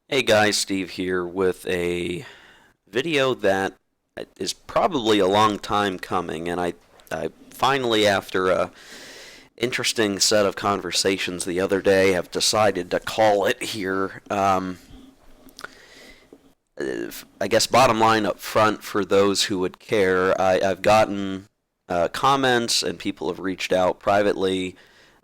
Hey guys, Steve here with a video that is probably a long time coming, and I finally, after a interesting set of conversations the other day, have decided to call it here. I guess bottom line up front for those who would care, I've gotten comments and people have reached out privately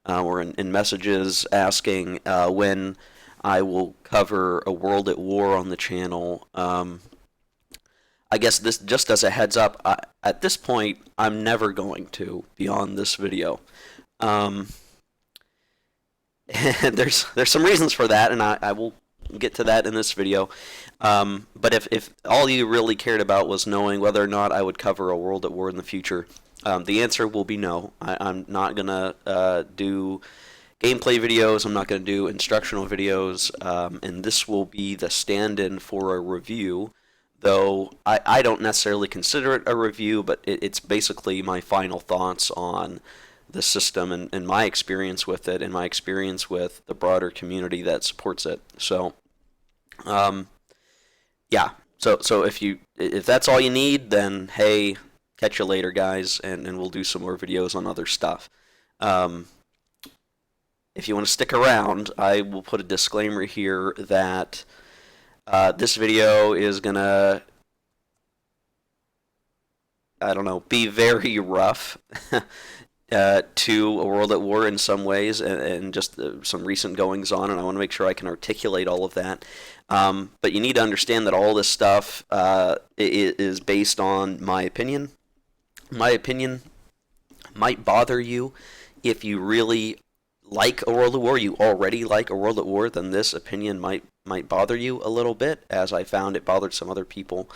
or in messages asking when I will cover A World at War on the channel. I guess this just as a heads up, at this point, I'm never going to beyond this video. Um, and there's some reasons for that, and I will get to that in this video. But if all you really cared about was knowing whether or not I would cover A World at War in the future, the answer will be no. I'm not gonna do gameplay videos. I'm not going to do instructional videos, and this will be the stand-in for a review. Though I don't necessarily consider it a review, but it's basically my final thoughts on the system and my experience with it and my experience with the broader community that supports it. So, um, yeah. So if that's all you need, then hey, catch you later, guys, and we'll do some more videos on other stuff. Um, if you want to stick around, I will put a disclaimer here that this video is gonna, I don't know, be very rough to A World at War in some ways, and just some recent goings on, and I want to make sure I can articulate all of that. But you need to understand that all this stuff is based on my opinion. My opinion might bother you if you really like A World at War, you already like A World at War, then this opinion might bother you a little bit, as I found it bothered some other people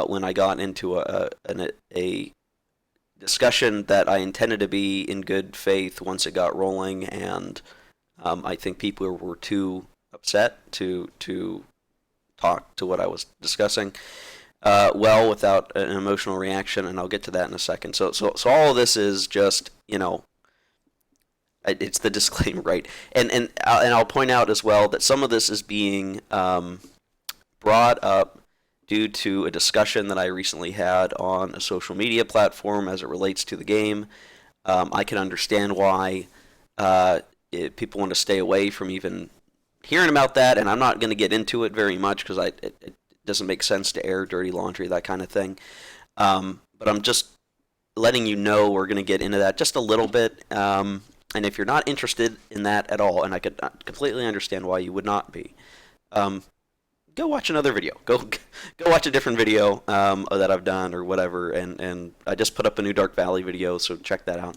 when I got into a discussion that I intended to be in good faith once it got rolling, and I think people were too upset to talk to what I was discussing well without an emotional reaction, and I'll get to that in a second. So all of this is just, it's the disclaimer, right? And I'll point out as well that some of this is being brought up due to a discussion that I recently had on a social media platform as it relates to the game. I can understand why people want to stay away from even hearing about that, and I'm not going to get into it very much because it doesn't make sense to air dirty laundry, that kind of thing. But I'm just letting you know we're going to get into that just a little bit. And if you're not interested in that at all, and I could completely understand why you would not be, go watch another video. Go watch a different video that I've done or whatever. And I just put up a new Dark Valley video, so check that out.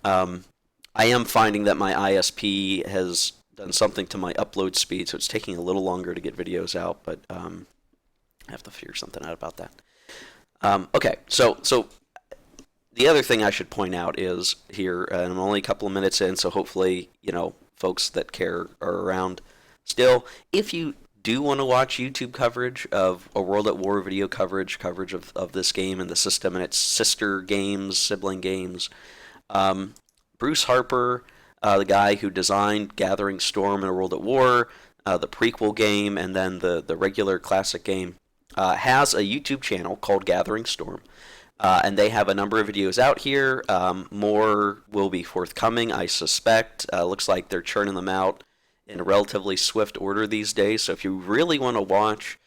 I am finding that my ISP has done something to my upload speed, so it's taking a little longer to get videos out. But I have to figure something out about that. Okay, so the other thing I should point out is here, and I'm only a couple of minutes in, so hopefully, folks that care are around still. If you do want to watch YouTube coverage of A World at War video coverage of this game and the system and its sister games, sibling games, Bruce Harper, the guy who designed Gathering Storm and A World at War, the prequel game, and then the regular classic game, has a YouTube channel called Gathering Storm. And they have a number of videos out here. More will be forthcoming, I suspect. Looks like they're churning them out in a relatively swift order these days. So if you really want to watch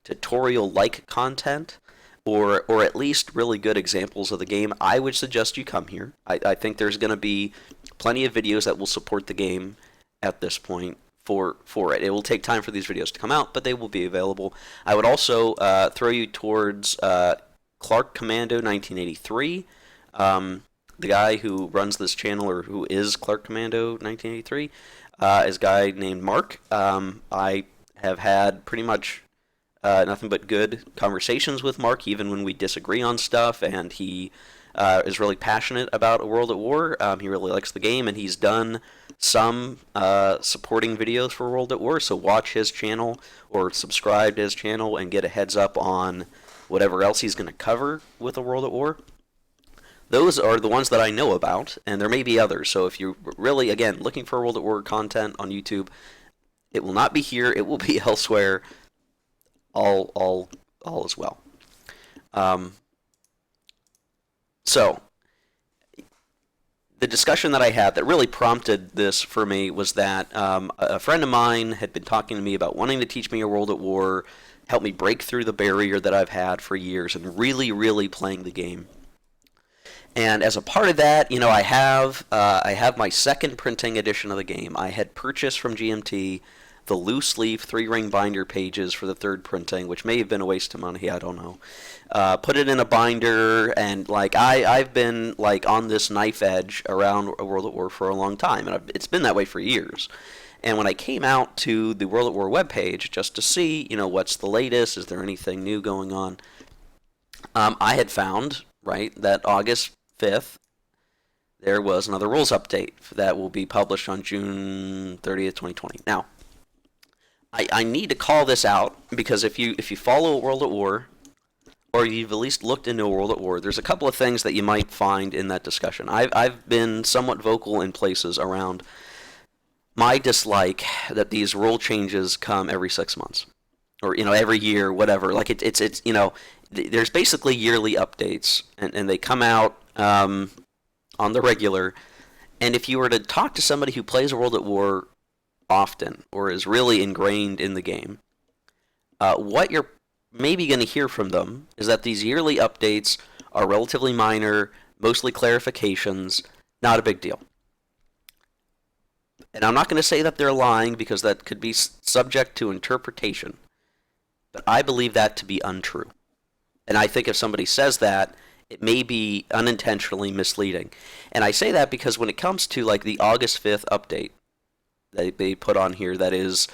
tutorial-like content, or at least really good examples of the game, I would suggest you come here. I think there's going to be plenty of videos that will support the game at this point for it. It will take time for these videos to come out, but they will be available. I would also throw you towards Clark Commando 1983. The guy who runs this channel, or who is Clark Commando 1983, is a guy named Mark. I have had pretty much nothing but good conversations with Mark, even when we disagree on stuff, and he is really passionate about A World at War. He really likes the game, and he's done some supporting videos for World at War, so watch his channel or subscribe to his channel and get a heads up on whatever else he's going to cover with A World at War. Those are the ones that I know about, and there may be others. So if you're really, again, looking for World at War content on YouTube, It will not be here. It will be elsewhere. All is well. So the discussion that I had that really prompted this for me was that a friend of mine had been talking to me about wanting to teach me a World at War, help me break through the barrier that I've had for years, and really, really playing the game. And as a part of that, I have my second printing edition of the game. I had purchased from GMT the loose leaf 3-ring binder pages for the third printing, which may have been a waste of money. I don't know. Put it in a binder, and I've been on this knife edge around a World at War for a long time, and it's been that way for years. And when I came out to the World at War webpage just to see, what's the latest, is there anything new going on, I had found that August 5th there was another rules update that will be published on June 30th, 2020. Now, I need to call this out because if you follow World at War, or you've at least looked into World at War, there's a couple of things that you might find in that discussion. I've been somewhat vocal in places around my dislike that these rule changes come every 6 months, or every year, whatever. It's there's basically yearly updates, and they come out on the regular. And if you were to talk to somebody who plays World at War often or is really ingrained in the game, what you're maybe going to hear from them is that these yearly updates are relatively minor, mostly clarifications, not a big deal. And I'm not going to say that they're lying because that could be subject to interpretation, but I believe that to be untrue. And I think if somebody says that, it may be unintentionally misleading. And I say that because when it comes to the August 5th update that they put on here, that is,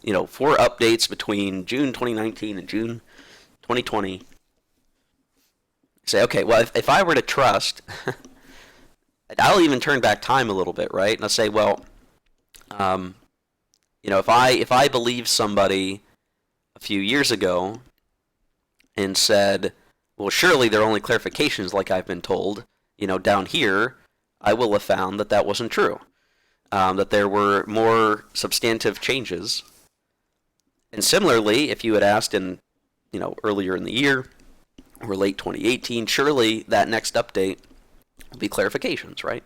4 updates between June 2019 and June 2020, say, okay, well, if I were to trust, I'll even turn back time a little bit, right? And I'll say, well, if I believe somebody a few years ago and said, well, surely there are only clarifications like I've been told, down here, I will have found that that wasn't true. That there were more substantive changes. And similarly, if you had asked in, earlier in the year or late 2018, surely that next update will be clarifications, right?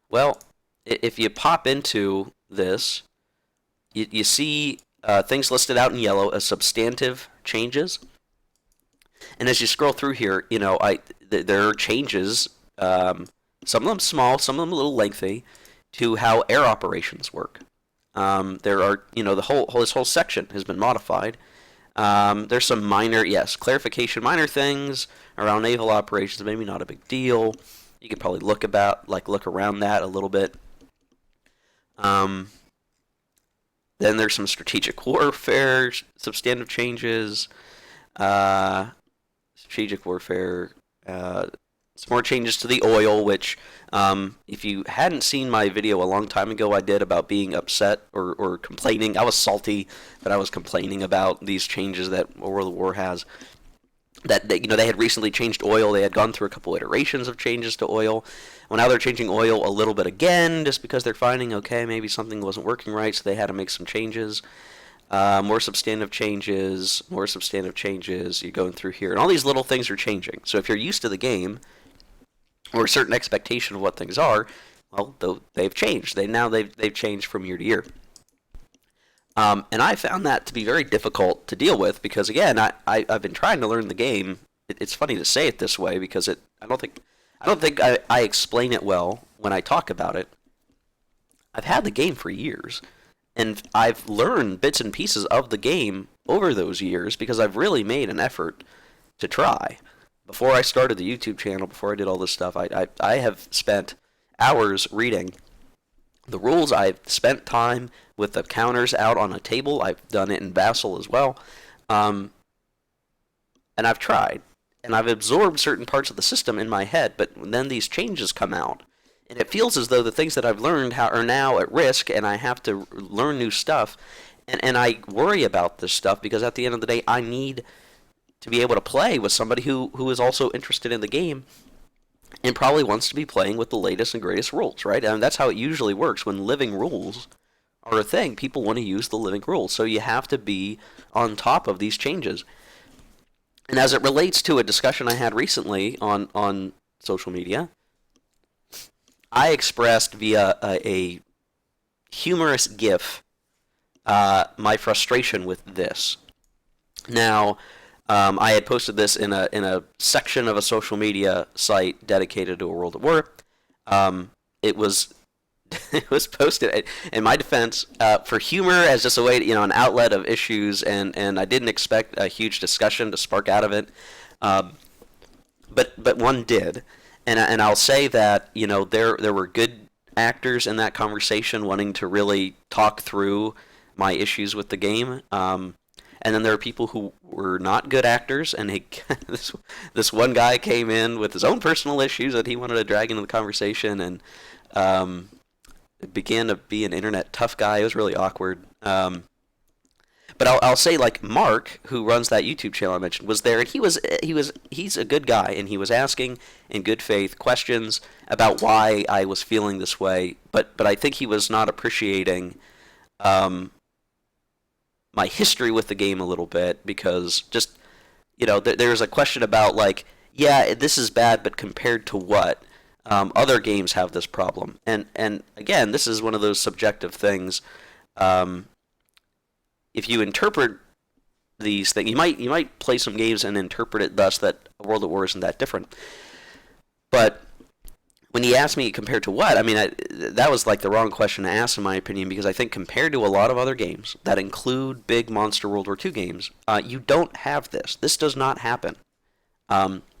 Well, if you pop into this, you see things listed out in yellow as substantive changes. And as you scroll through here, there are changes, some of them small, some of them a little lengthy, to how air operations work. There are, this whole section has been modified. There's some minor, clarification, minor things around naval operations, maybe not a big deal. You could probably look around that a little bit. Then there's some strategic warfare, substantive changes. Strategic warfare, some more changes to the oil, which if you hadn't seen my video a long time ago I did about being upset or complaining, I was salty, but I was complaining about these changes that World of War has. That they had recently changed oil. They had gone through a couple iterations of changes to oil. Well, now they're changing oil a little bit again, just because they're finding, okay, maybe something wasn't working right, so they had to make some changes. More substantive changes. You're going through here. And all these little things are changing. So if you're used to the game, or a certain expectation of what things are, well, they've changed. They've changed from year to year. And I found that to be very difficult to deal with because, again, I've been trying to learn the game. It's funny to say it this way because I don't think I explain it well when I talk about it. I've had the game for years. And I've learned bits and pieces of the game over those years because I've really made an effort to try. Before I started the YouTube channel, before I did all this stuff, I have spent hours reading the rules. I've spent time with the counters out on a table. I've done it in Vassal as well. And I've tried. And I've absorbed certain parts of the system in my head, but then these changes come out. And it feels as though the things that I've learned are now at risk, and I have to learn new stuff. And I worry about this stuff because at the end of the day, I need to be able to play with somebody who is also interested in the game and probably wants to be playing with the latest and greatest rules, right? And that's how it usually works when living rules are a thing. People want to use the living rules, so you have to be on top of these changes. And as it relates to a discussion I had recently on social media, I expressed via a humorous GIF my frustration with this. Now, I had posted this in a section of a social media site dedicated to a World at War. It was it was posted in my defense for humor, as just a way to, an outlet of issues, and I didn't expect a huge discussion to spark out of it, but one did, and I'll say that there were good actors in that conversation wanting to really talk through my issues with the game. And then there are people who were not good actors, and this one guy came in with his own personal issues that he wanted to drag into the conversation, and began to be an internet tough guy. It was really awkward. But I'll say, like, Mark, who runs that YouTube channel I mentioned, was there, and he's a good guy, and he was asking in good faith questions about why I was feeling this way. But I think he was not appreciating my history with the game a little bit, because just, there's a question about, like, yeah, this is bad, but compared to what? Other games have this problem. And again, this is one of those subjective things. If you interpret these things, you might play some games and interpret it thus that World at War isn't that different. But when he asked me compared to what, I mean, that was like the wrong question to ask, in my opinion, because I think compared to a lot of other games that include big monster World War II games, you don't have this. This does not happen.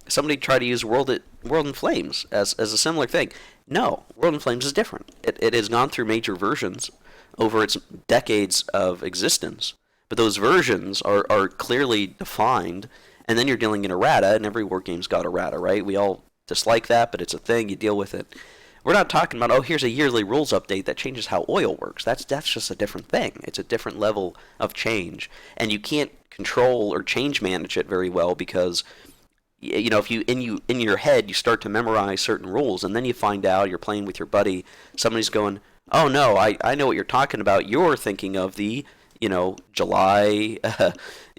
Somebody tried to use World in Flames as a similar thing. No, World in Flames is different. It has gone through major versions over its decades of existence, but those versions are clearly defined, and then you're dealing in errata, and every war game's got errata, right? We all dislike that, but it's a thing, you deal with it. We're not talking about, oh, here's a yearly rules update that changes how oil works. That's just a different thing. It's a different level of change, and you can't control or change manage it very well, because if you in your head you start to memorize certain rules, and then you find out you're playing with your buddy, somebody's going, oh no, I know what you're talking about. You're thinking of the July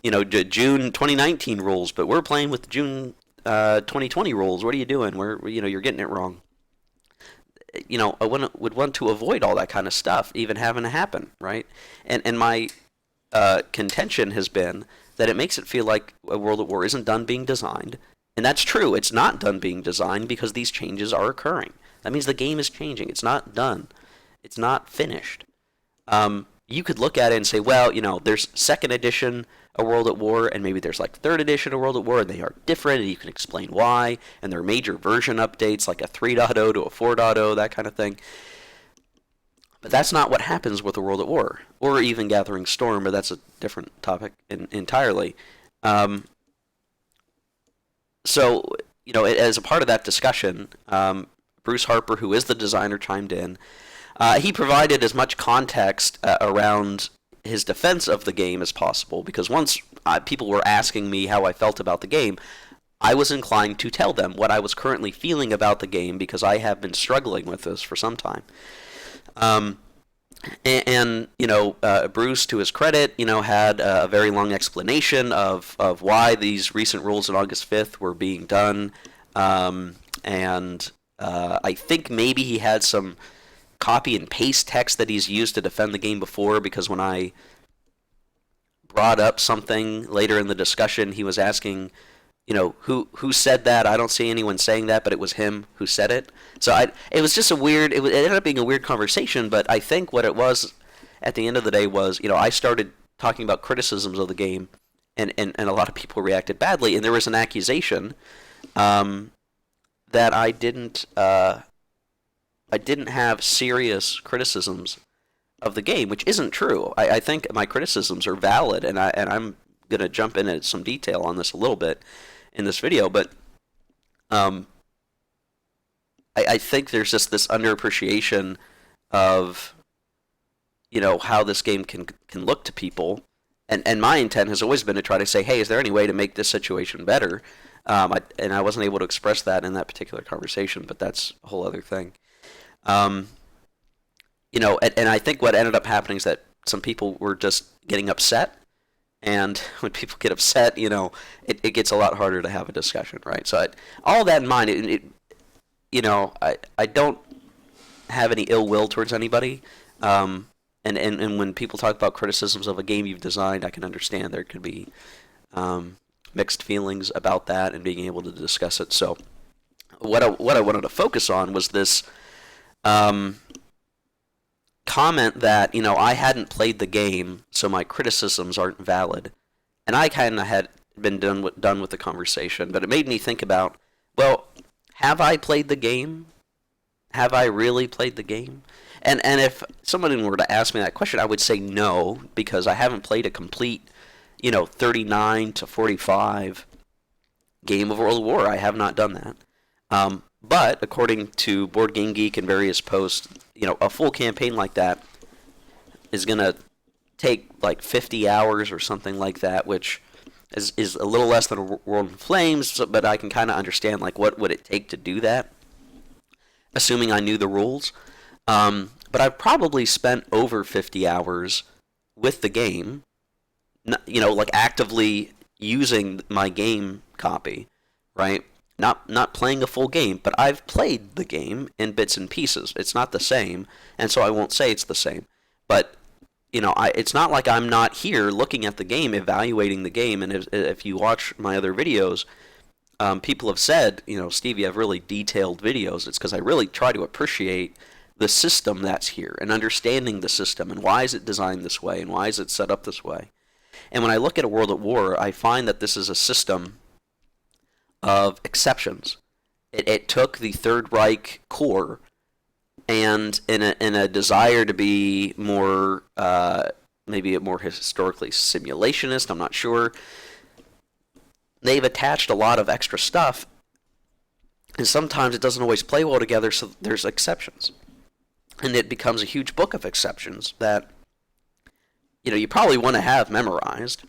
June 2019 rules, but we're playing with June 2020 rules. What are you doing? You're getting it wrong. I would want to avoid all that kind of stuff even having to happen, right? And my contention has been that it makes it feel like a World at War isn't done being designed. And that's true. It's not done being designed because these changes are occurring. That means the game is changing. It's not done. It's not finished. You could look at it and say, well, there's second edition A World at War, and maybe there's like third edition A World at War, and they are different, and you can explain why, and there are major version updates like a 3.0 to a 4.0, that kind of thing. But that's not what happens with A World at War, or even Gathering Storm, but that's a different topic entirely. So, as a part of that discussion, Bruce Harper, who is the designer, chimed in. He provided as much context around his defense of the game as possible, because once people were asking me how I felt about the game, I was inclined to tell them what I was currently feeling about the game, because I have been struggling with this for some time. Bruce, to his credit, had a very long explanation of why these recent rules on August 5th were being done, and I think maybe he had some copy and paste text that he's used to defend the game before, because when I brought up something later in the discussion, he was asking, who said that? I don't see anyone saying that, but it was him who said it. So it was just it ended up being a weird conversation, but I think what it was at the end of the day was, I started talking about criticisms of the game, and a lot of people reacted badly, and there was an accusation that I didn't have serious criticisms of the game, which isn't true. I think my criticisms are valid, and I'm going to jump into some detail on this a little bit in this video, but I think there's just this underappreciation of how this game can look to people, and my intent has always been to try to say, hey, is there any way to make this situation better? And I wasn't able to express that in that particular conversation, but that's a whole other thing. and I think what ended up happening is that some people were just getting upset. And when people get upset, it gets a lot harder to have a discussion, right? So all that in mind, I don't have any ill will towards anybody. And when people talk about criticisms of a game you've designed, I can understand there could be mixed feelings about that and being able to discuss it. So what I wanted to focus on was this comment that, I hadn't played the game, so my criticisms aren't valid. And I kind of had been done with the conversation, but it made me think about, well, have I played the game? Have I really played the game? And if somebody were to ask me that question, I would say no, because I haven't played a complete, 39 to 45 game of World War. I have not done that. But according to Board Game Geek and various posts, a full campaign like that is going to take like 50 hours or something like that, which is a little less than a World in Flames, but I can kind of understand like what would it take to do that, assuming I knew the rules. But I've probably spent over 50 hours with the game, like actively using my game copy, right? Not playing a full game, but I've played the game in bits and pieces. It's not the same, and so I won't say it's the same. But it's not like I'm not here looking at the game, evaluating the game. And if you watch my other videos, people have said, Steve, you have really detailed videos. It's because I really try to appreciate the system that's here and understanding the system and why is it designed this way and why is it set up this way. And when I look at a World at War, I find that this is a system of exceptions. It took the Third Reich core, and in a desire to be more, maybe more historically simulationist, I'm not sure, they've attached a lot of extra stuff, and sometimes it doesn't always play well together, so there's exceptions. And it becomes a huge book of exceptions that, you probably want to have memorized,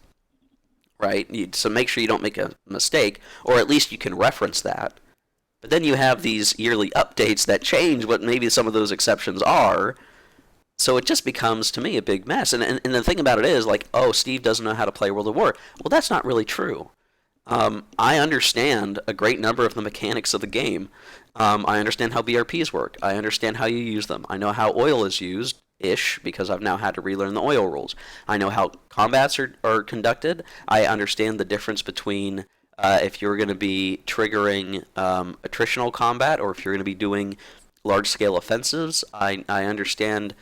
right? So make sure you don't make a mistake, or at least you can reference that. But then you have these yearly updates that change what maybe some of those exceptions are. So it just becomes, to me, a big mess. And the thing about it is, like, oh, Steve doesn't know how to play World of War. Well, that's not really true. I understand a great number of the mechanics of the game. I understand how BRPs work. I understand how you use them. I know how oil is used. Ish, because I've now had to relearn the oil rules. I know how combats are conducted. I understand the difference between if you're going to be triggering attritional combat or if you're going to be doing large-scale offensives. I understand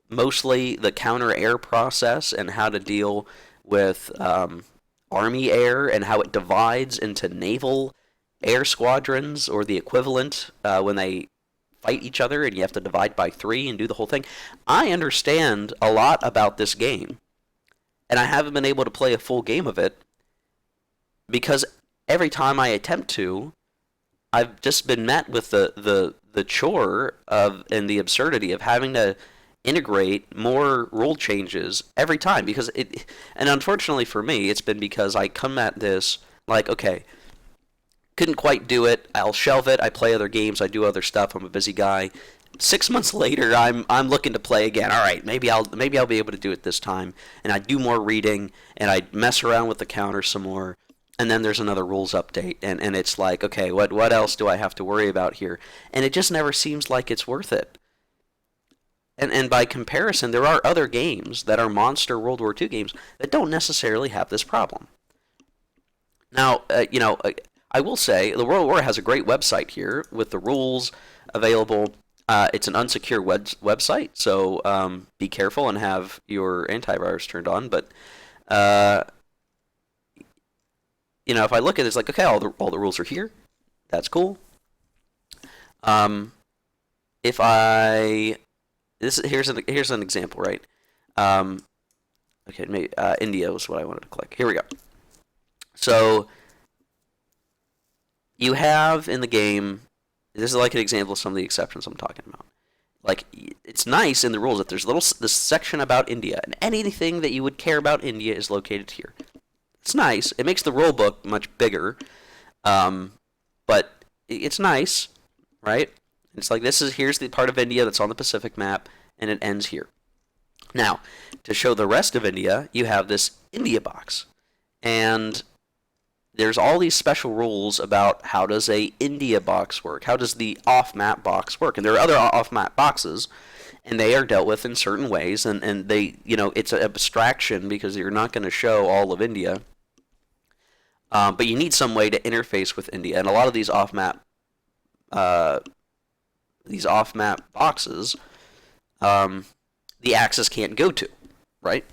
mostly the counter-air process and how to deal with Army air and how it divides into naval air squadrons or the equivalent when they fight each other and you have to divide by 3 and do the whole thing. I understand a lot about this game, and I haven't been able to play a full game of it because every time I attempt to, I've just been met with the chore of and the absurdity of having to integrate more rule changes every time because and unfortunately for me, it's been because I come at this like, okay, couldn't quite do it. I'll shelve it. I play other games. I do other stuff. I'm a busy guy. 6 months later, I'm looking to play again. All right, maybe I'll be able to do it this time. And I do more reading and I mess around with the counter some more. And then there's another rules update, and it's like, okay, what else do I have to worry about here? And it just never seems like it's worth it. And by comparison, there are other games that are monster World War II games that don't necessarily have this problem. Now, I will say, the World War has a great website here with the rules available. It's an unsecure website, so be careful and have your antivirus turned on. But, if I look at it, it's like, okay, all the rules are here. That's cool. If I... Here's an example, right? Okay, maybe India was what I wanted to click. Here we go. So... you have in the game, this is like an example of some of the exceptions I'm talking about. Like, it's nice in the rules that there's this section about India, and anything that you would care about India is located here. It's nice. It makes the rule book much bigger, but it's nice, right? It's like here's the part of India that's on the Pacific map, and it ends here. Now, to show the rest of India, you have this India box. And there's all these special rules about how does a India box work, how does the off-map box work, and there are other off-map boxes, and they are dealt with in certain ways, and they, it's an abstraction because you're not going to show all of India, but you need some way to interface with India, and a lot of these off-map boxes, the Axis can't go to, right?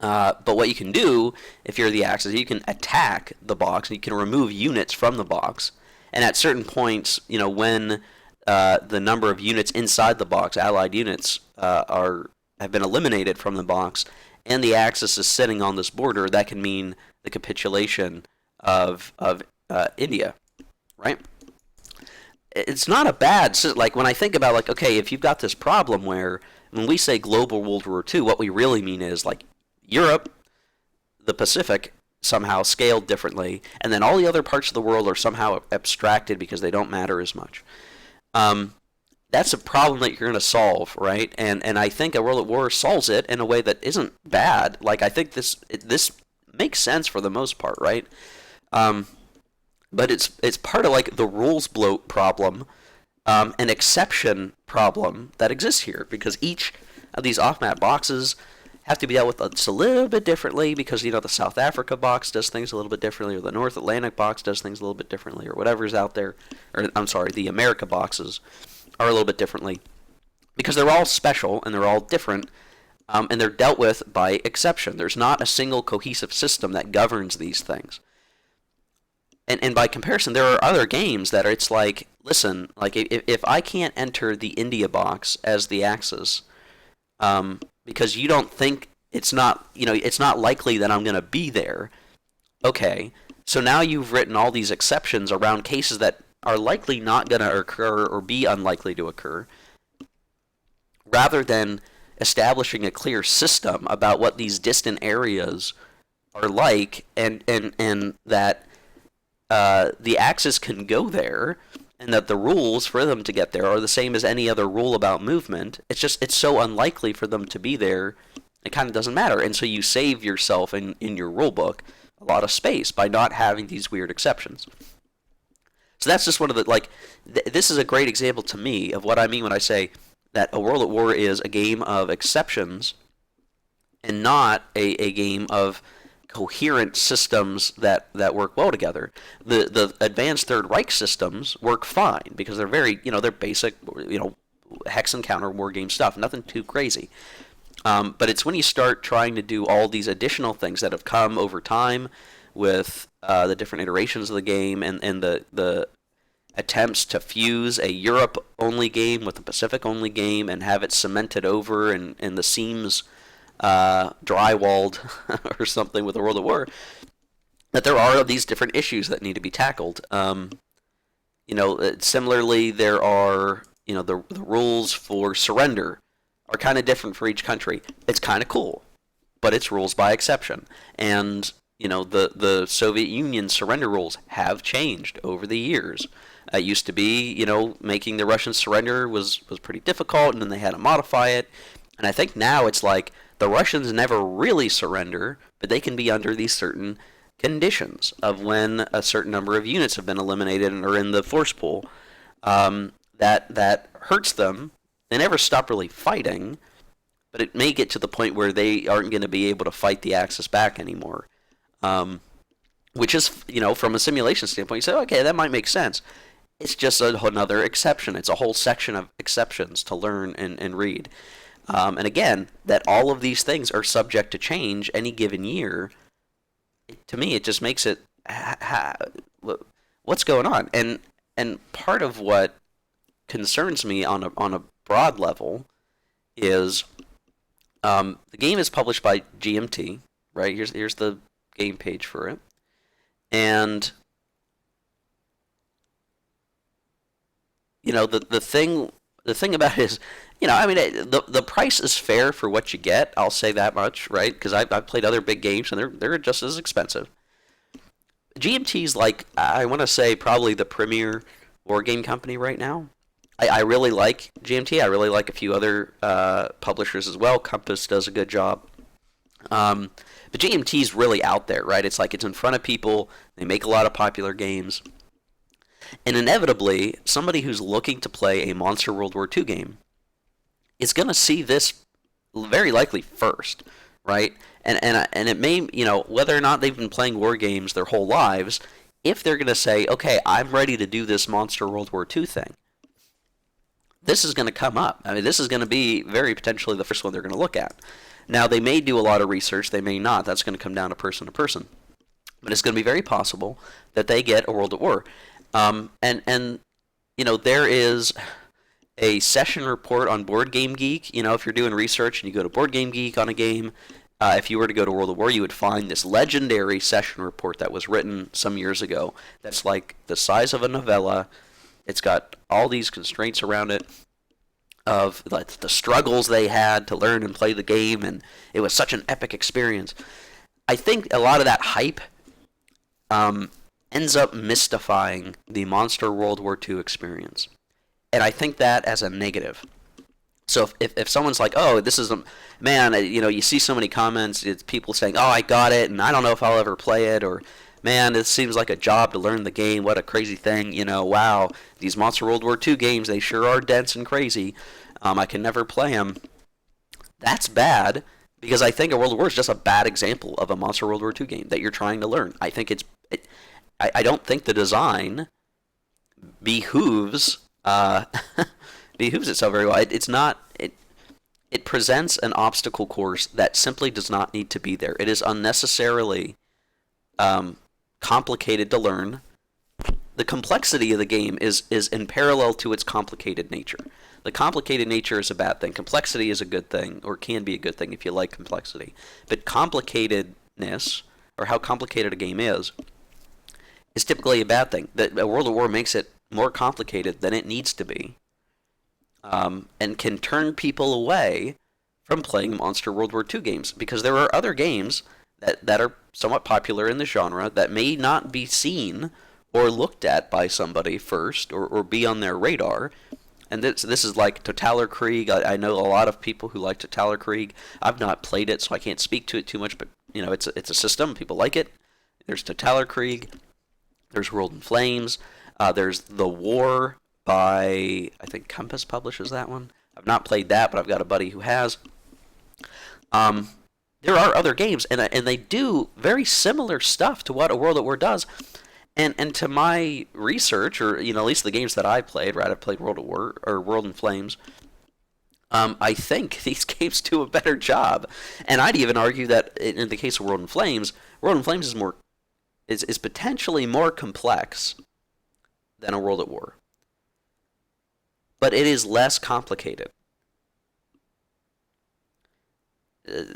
But what you can do, if you're the Axis, you can attack the box, and you can remove units from the box. And at certain points, when the number of units inside the box, allied units, have been eliminated from the box, and the Axis is sitting on this border, that can mean the capitulation of India, right? It's not a bad, like when I think about like, okay, if you've got this problem where when we say global World War II, what we really mean is like Europe, the Pacific, somehow scaled differently, and then all the other parts of the world are somehow abstracted because they don't matter as much. That's a problem that you're going to solve, right? And I think a World at War solves it in a way that isn't bad. Like, I think this makes sense for the most part, right? But it's part of like the rules bloat problem, an exception problem that exists here, because each of these off-map boxes have to be dealt with just a little bit differently, because the South Africa box does things a little bit differently, or the North Atlantic box does things a little bit differently, or whatever's out there, or I'm sorry, the America boxes are a little bit differently, because they're all special and they're all different, and they're dealt with by exception. There's not a single cohesive system that governs these things. And by comparison, there are other games that it's like, listen, like if I can't enter the India box as the Axis, because you don't think it's not likely that I'm going to be there. Okay, so now you've written all these exceptions around cases that are likely not going to occur or be unlikely to occur, rather than establishing a clear system about what these distant areas are like, and that the Axis can go there, and that the rules for them to get there are the same as any other rule about movement. It's so unlikely for them to be there, it kind of doesn't matter. And so you save yourself in your rule book a lot of space by not having these weird exceptions. So that's just one of the, this is a great example to me of what I mean when I say that A World at War is a game of exceptions and not a game of coherent systems that work well together. The advanced Third Reich systems work fine because they're very, they're basic, hex and counter war game stuff, nothing too crazy. But it's when you start trying to do all these additional things that have come over time with the different iterations of the game and the attempts to fuse a Europe-only game with a Pacific-only game and have it cemented over and the seams drywalled or something with a World at War, that there are these different issues that need to be tackled. Similarly, there are, the rules for surrender are kind of different for each country. It's kind of cool, but it's rules by exception. And, the Soviet Union surrender rules have changed over the years. It used to be, making the Russians surrender was pretty difficult, and then they had to modify it. And I think now it's like the Russians never really surrender, but they can be under these certain conditions of when a certain number of units have been eliminated and are in the force pool. That hurts them. They never stop really fighting, but it may get to the point where they aren't going to be able to fight the Axis back anymore. Which is, from a simulation standpoint, you say, okay, that might make sense. It's just another exception. It's a whole section of exceptions to learn and read. And again, that all of these things are subject to change any given year. To me, it just makes it, what's going on? And part of what concerns me on a broad level is the game is published by GMT, right? Here's the game page for it. And the thing about it is, the price is fair for what you get. I'll say that much, right? Because I've played other big games and they're just as expensive. GMT's like, I want to say, probably the premier war game company right now. I really like GMT. I really like a few other publishers as well. Compass does a good job. But GMT is really out there, right? It's like it's in front of people. They make a lot of popular games. And inevitably, somebody who's looking to play a Monster World War II game is going to see this very likely first, right? And it may, whether or not they've been playing war games their whole lives, if they're going to say, okay, I'm ready to do this Monster World War II thing, this is going to come up. I mean, this is going to be very potentially the first one they're going to look at. Now, they may do a lot of research, they may not. That's going to come down to person. But it's going to be very possible that they get a World at War. There is a session report on Board Game Geek. If you're doing research and you go to Board Game Geek on a game, if you were to go to World at War, you would find this legendary session report that was written some years ago. That's like the size of a novella. It's got all these constraints around it of the struggles they had to learn and play the game, and it was such an epic experience. I think a lot of that hype ends up mystifying the Monster World War II experience. And I think that as a negative. So if someone's like, oh, this is man, you see so many comments, it's people saying, oh, I got it, and I don't know if I'll ever play it, or man, it seems like a job to learn the game, what a crazy thing, wow, these Monster World War II games, they sure are dense and crazy, I can never play them. That's bad, because I think a World War is just a bad example of a Monster World War II game that you're trying to learn. I think I don't think the design behooves behooves itself very well. It's not. It presents an obstacle course that simply does not need to be there. It is unnecessarily complicated to learn. The complexity of the game is in parallel to its complicated nature. The complicated nature is a bad thing. Complexity is a good thing, or can be a good thing if you like complexity. But complicatedness, or how complicated a game is typically a bad thing. A World at War makes it more complicated than it needs to be, and can turn people away from playing Monster World War II games, because there are other games that are somewhat popular in the genre that may not be seen or looked at by somebody first, or be on their radar. And this is like Totaler Krieg. I know a lot of people who like Totaler Krieg. I've not played it, so I can't speak to it too much, but it's a system. People like it. There's Totaler Krieg. There's World in Flames. There's The War by, I think Compass publishes that one. I've not played that, but I've got a buddy who has. There are other games, and they do very similar stuff to what a World at War does. And to my research, or at least the games that I played, right? I've played World at War or World in Flames. I think these games do a better job, and I'd even argue that in the case of World in Flames is potentially more complex than a World at War, but it is less complicated.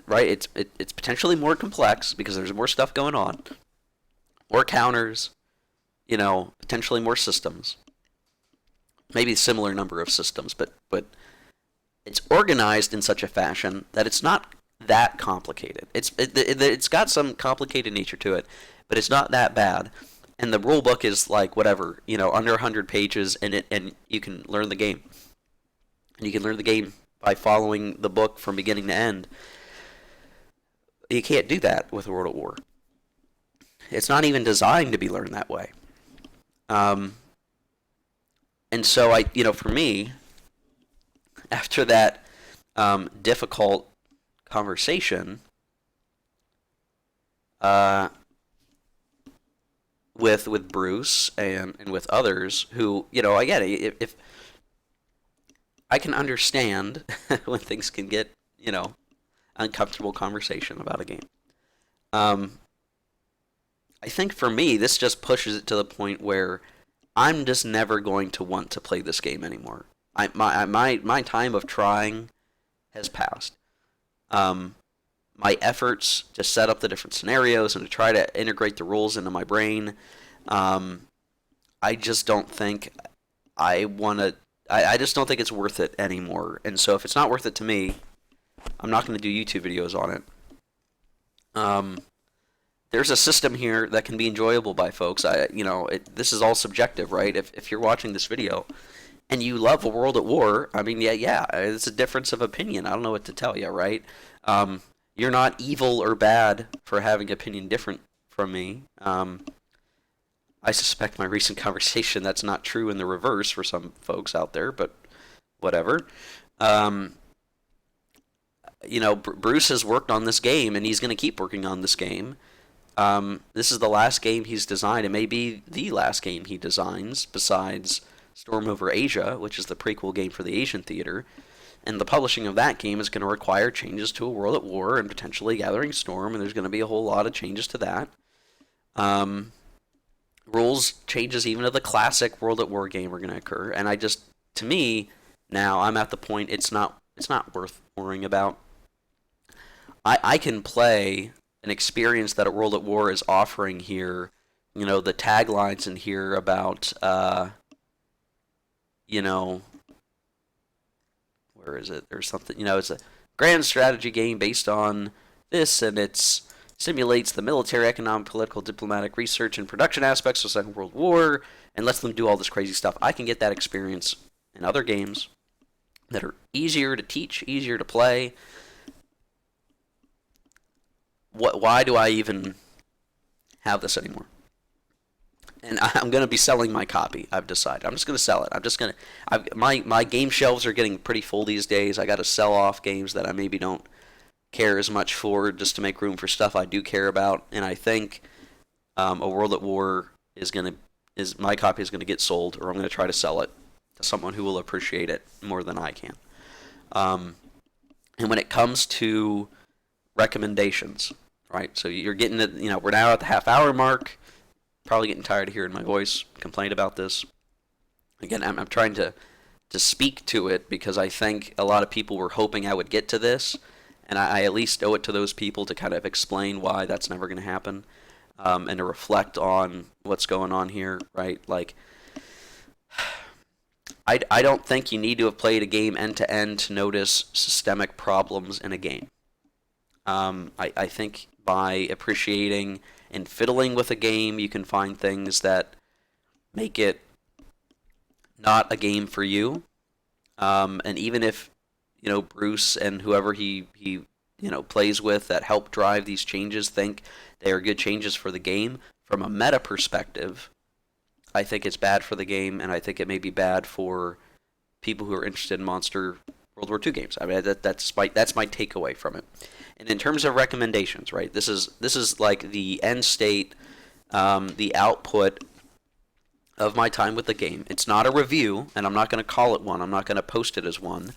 Right? It's potentially more complex because there's more stuff going on, more counters. Potentially more systems. Maybe a similar number of systems, but it's organized in such a fashion that it's not that complicated. It's got some complicated nature to it, but it's not that bad. And the rule book is like whatever, under 100 pages, and you can learn the game. And you can learn the game by following the book from beginning to end. You can't do that with World at War. It's not even designed to be learned that way. And so for me, after that difficult conversation with Bruce and with others who, I get it. If I can understand when things can get, uncomfortable conversation about a game. I think for me, this just pushes it to the point where I'm just never going to want to play this game anymore. My time of trying has passed. My efforts to set up the different scenarios and to try to integrate the rules into my brain, I just don't think I want to. I just don't think it's worth it anymore. And so if it's not worth it to me, I'm not going to do YouTube videos on it. There's a system here that can be enjoyable by folks. This is all subjective, right? If you're watching this video and you love a world at war, I mean, yeah, it's a difference of opinion. I don't know what to tell you, right? You're not evil or bad for having an opinion different from me. I suspect my recent conversation that's not true in the reverse for some folks out there, but whatever. Um, Bruce has worked on this game, and he's going to keep working on this game. This is the last game he's designed. It may be the last game he designs, besides Storm Over Asia, which is the prequel game for the Asian theater. And the publishing of that game is going to require changes to A World at War and potentially Gathering Storm, and there's going to be a whole lot of changes to that. Rules changes even to the classic World at War game are going to occur, and to me, now I'm at the point it's not worth worrying about. I can play an experience that a World at War is offering here. The taglines in here about, where is it? There's something, it's a grand strategy game based on this, and it simulates the military, economic, political, diplomatic, research, and production aspects of the Second World War, and lets them do all this crazy stuff. I can get that experience in other games that are easier to teach, easier to play. Why do I even have this anymore? And I'm going to be selling my copy. I've decided. I'm just going to sell it. My game shelves are getting pretty full these days. I got to sell off games that I maybe don't care as much for, just to make room for stuff I do care about. And I think A World at War my copy is going to get sold, or I'm going to try to sell it to someone who will appreciate it more than I can. And when it comes to recommendations, right? So you're getting it. We're now at the half-hour mark. Probably getting tired of hearing my voice complain about this. Again, I'm trying to speak to it because I think a lot of people were hoping I would get to this, and I at least owe it to those people to kind of explain why that's never going to happen, and to reflect on what's going on here, right? Like, I don't think you need to have played a game end to end to notice systemic problems in a game. I think by appreciating and fiddling with a game, you can find things that make it not a game for you. And even if Bruce and whoever he plays with that help drive these changes think they are good changes for the game, from a meta perspective, I think it's bad for the game, and I think it may be bad for people who are interested in Monster World War II games. I mean, that's my takeaway from it. And in terms of recommendations, right? This is like the end state, the output of my time with the game. It's not a review, and I'm not going to call it one. I'm not going to post it as one.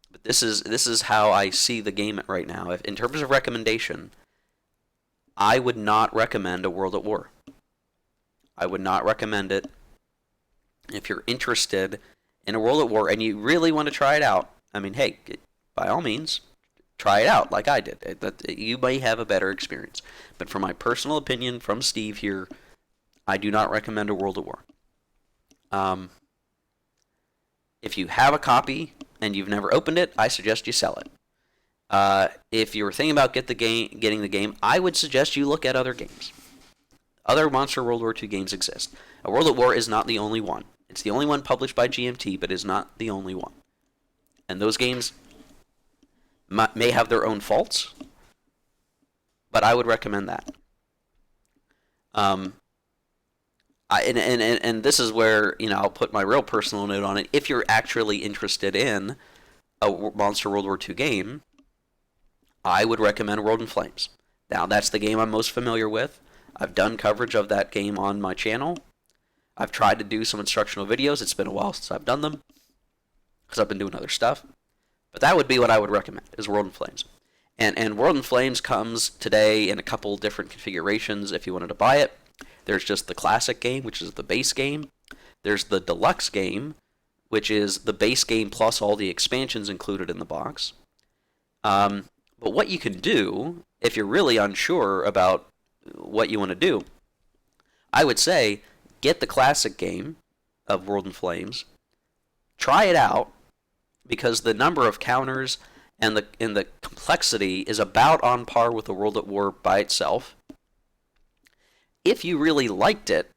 But this is how I see the game right now. In terms of recommendation, I would not recommend A World at War. I would not recommend it. If you're interested in A World at War and you really want to try it out, I mean, hey, by all means, try it out like I did. You may have a better experience. But from my personal opinion, from Steve here, I do not recommend A World at War. If you have a copy and you've never opened it, I suggest you sell it. If you're thinking about getting the game, I would suggest you look at other games. Other Monster World War II games exist. A World at War is not the only one. It's the only one published by GMT, but is not the only one. And those games may have their own faults, but I would recommend that. And this is where I'll put my real personal note on it. If you're actually interested in a Monster World War II game, I would recommend World in Flames. Now, that's the game I'm most familiar with. I've done coverage of that game on my channel. I've tried to do some instructional videos. It's been a while since I've done them because I've been doing other stuff. But that would be what I would recommend, is World in Flames. And World in Flames comes today in a couple different configurations if you wanted to buy it. There's just the classic game, which is the base game. There's the deluxe game, which is the base game plus all the expansions included in the box. But what you can do, if you're really unsure about what you want to do, I would say get the classic game of World in Flames, try it out, because the number of counters and the complexity is about on par with the World at War by itself. If you really liked it,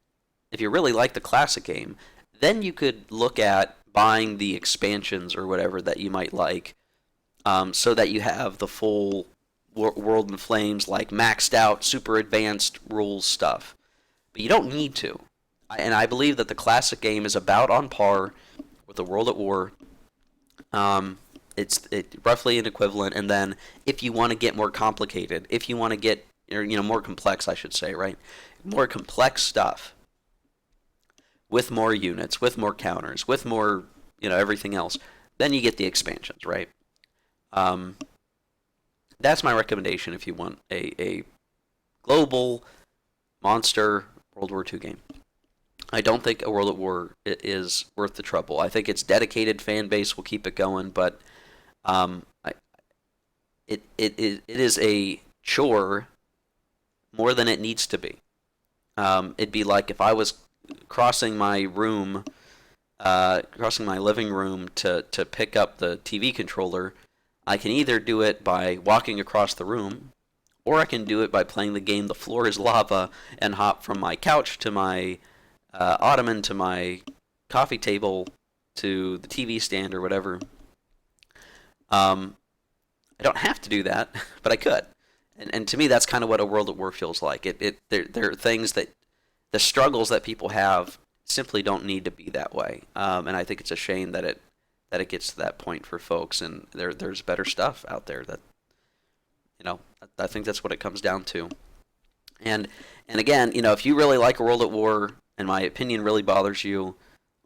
if you really liked the classic game, then you could look at buying the expansions or whatever that you might like, so that you have the full World in Flames, like maxed out, super advanced rules stuff. But you don't need to. And I believe that the classic game is about on par with the World at War. It's roughly an equivalent. And then if you want to get more complicated, if you want to get, or, more complex, I should say, right? More complex stuff with more units, with more counters, with more, everything else, then you get the expansions, right? That's my recommendation if you want a global monster World War II game. I don't think a World at War is worth the trouble. I think its dedicated fan base will keep it going, but it is a chore more than it needs to be. It'd be like if I was crossing my living room to pick up the TV controller. I can either do it by walking across the room, or I can do it by playing the game The Floor is Lava and hop from my couch to my ottoman to my coffee table to the TV stand or whatever. I don't have to do that, but I could. And to me, that's kind of what a World at War feels like. There are things that the struggles that people have simply don't need to be that way. And I think it's a shame that it gets to that point for folks, and there's better stuff out there that, I think that's what it comes down to. And again, if you really like a World at War, and my opinion really bothers you,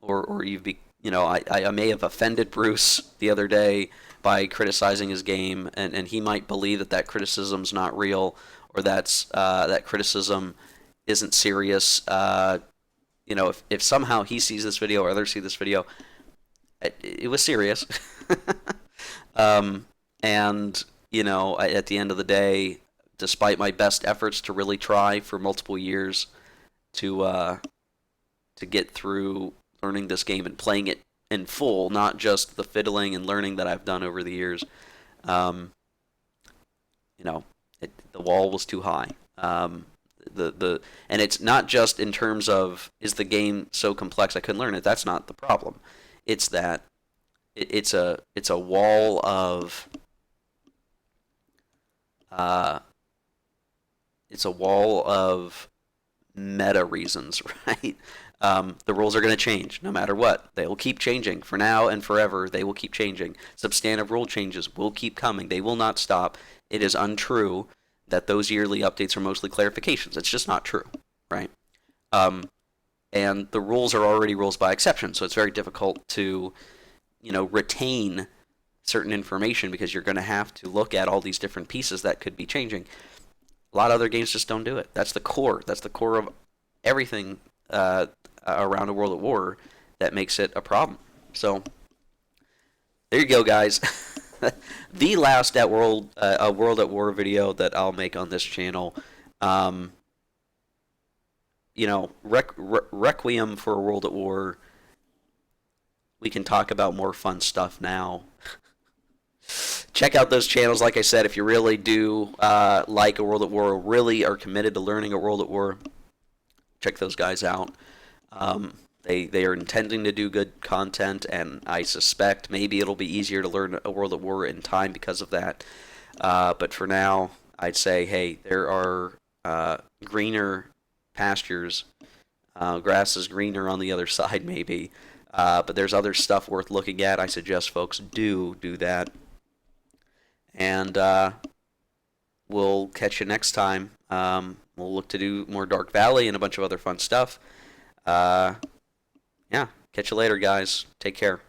or I may have offended Bruce the other day by criticizing his game, and he might believe that criticism's not real, or that criticism isn't serious. If somehow he sees this video or others see this video, it was serious. And at the end of the day, despite my best efforts to really try for multiple years to get through learning this game and playing it in full, not just the fiddling and learning that I've done over the years, the wall was too high. And it's not just in terms of, is the game so complex I couldn't learn it. That's not the problem. It's that it's a wall of meta reasons, right? The rules are going to change no matter what. They will keep changing for now and forever. They will keep changing. Substantive rule changes will keep coming. They will not stop. It is untrue that those yearly updates are mostly clarifications. It's just not true, right? And the rules are already rules by exception, so it's very difficult to, retain certain information because you're going to have to look at all these different pieces that could be changing. A lot of other games just don't do it. That's the core. That's the core of everything around a World at War that makes it a problem. So there you go, guys. The last World at War video that I'll make on this channel. Requiem for a World at War. We can talk about more fun stuff now. Check out those channels. Like I said, if you really do like a World at War, or really are committed to learning a World at War, check those guys out. They are intending to do good content, and I suspect maybe it'll be easier to learn a World at War in time because of that. But for now, I'd say, hey, there are greener pastures. Grass is greener on the other side, maybe. But there's other stuff worth looking at. I suggest folks do that. And we'll catch you next time. We'll look to do more Dark Valley and a bunch of other fun stuff. Yeah, catch you later, guys. Take care.